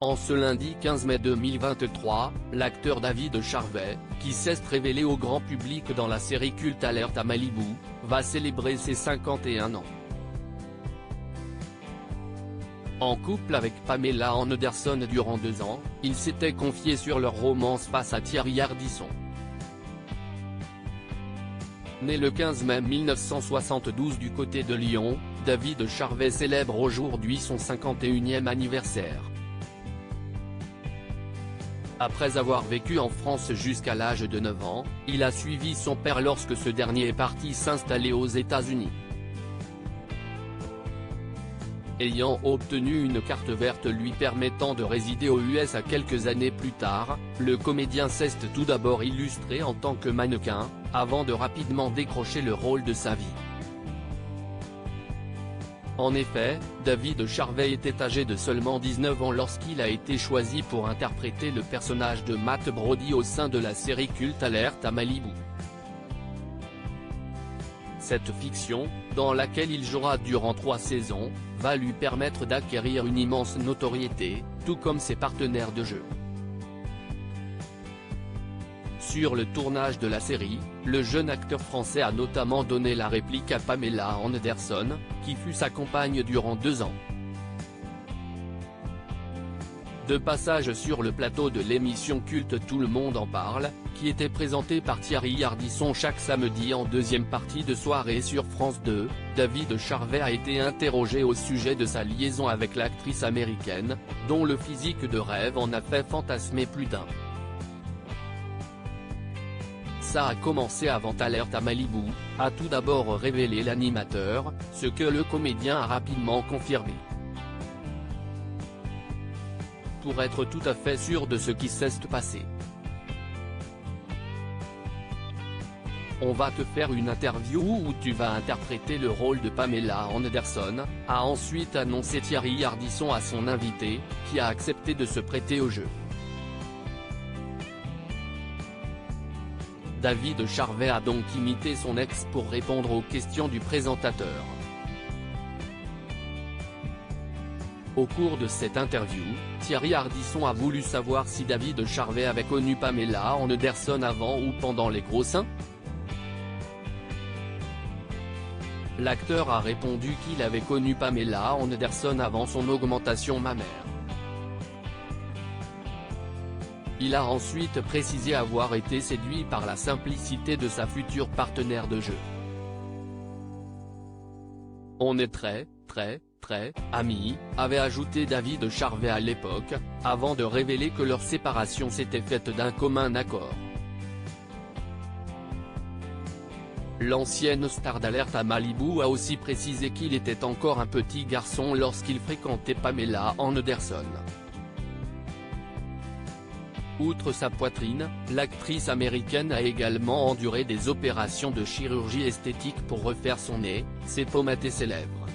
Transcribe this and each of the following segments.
En ce lundi 15 mai 2023, l'acteur David Charvet, qui s'est révélé au grand public dans la série culte Alerte à Malibu, va célébrer ses 51 ans. En couple avec Pamela Anderson durant 2 ans, il s'était confié sur leur romance face à Thierry Ardisson. Né le 15 mai 1972 du côté de Lyon, David Charvet célèbre aujourd'hui son 51e anniversaire. Après avoir vécu en France jusqu'à l'âge de 9 ans, il a suivi son père lorsque ce dernier est parti s'installer aux États-Unis. Ayant obtenu une carte verte lui permettant de résider aux USA quelques années plus tard, le comédien s'est tout d'abord illustré en tant que mannequin, avant de rapidement décrocher le rôle de sa vie. En effet, David Charvet était âgé de seulement 19 ans lorsqu'il a été choisi pour interpréter le personnage de Matt Brody au sein de la série culte Alerte à Malibu. Cette fiction, dans laquelle il jouera durant 3 saisons, va lui permettre d'acquérir une immense notoriété, tout comme ses partenaires de jeu. Sur le tournage de la série, le jeune acteur français a notamment donné la réplique à Pamela Anderson, qui fut sa compagne durant 2 ans. De passage sur le plateau de l'émission culte Tout le monde en parle, qui était présentée par Thierry Ardisson chaque samedi en deuxième partie de soirée sur France 2, David Charvet a été interrogé au sujet de sa liaison avec l'actrice américaine, dont le physique de rêve en a fait fantasmer plus d'un. Ça a commencé avant Alerte à Malibu, a tout d'abord révélé l'animateur, ce que le comédien a rapidement confirmé. Pour être tout à fait sûr de ce qui s'est passé. On va te faire une interview où tu vas interpréter le rôle de Pamela Anderson, a ensuite annoncé Thierry Ardisson à son invité, qui a accepté de se prêter au jeu. David Charvet a donc imité son ex pour répondre aux questions du présentateur. Au cours de cette interview, Thierry Ardisson a voulu savoir si David Charvet avait connu Pamela Anderson avant ou pendant les gros seins. L'acteur a répondu qu'il avait connu Pamela Anderson avant son augmentation mammaire. Il a ensuite précisé avoir été séduit par la simplicité de sa future partenaire de jeu. On est très amis, avait ajouté David Charvet à l'époque, avant de révéler que leur séparation s'était faite d'un commun accord. L'ancienne star d'Alerte à Malibu a aussi précisé qu'il était encore un petit garçon lorsqu'il fréquentait Pamela Anderson. Outre sa poitrine, l'actrice américaine a également enduré des opérations de chirurgie esthétique pour refaire son nez, ses pommettes et ses lèvres.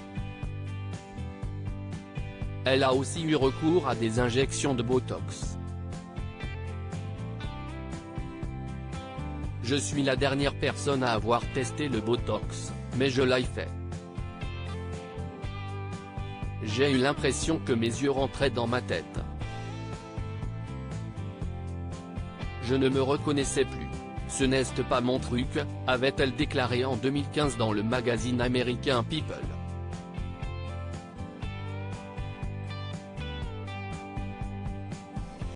Elle a aussi eu recours à des injections de Botox. Je suis la dernière personne à avoir testé le Botox, mais je l'ai fait. J'ai eu l'impression que mes yeux rentraient dans ma tête. Je ne me reconnaissais plus. Ce n'est pas mon truc, avait-elle déclaré en 2015 dans le magazine américain People.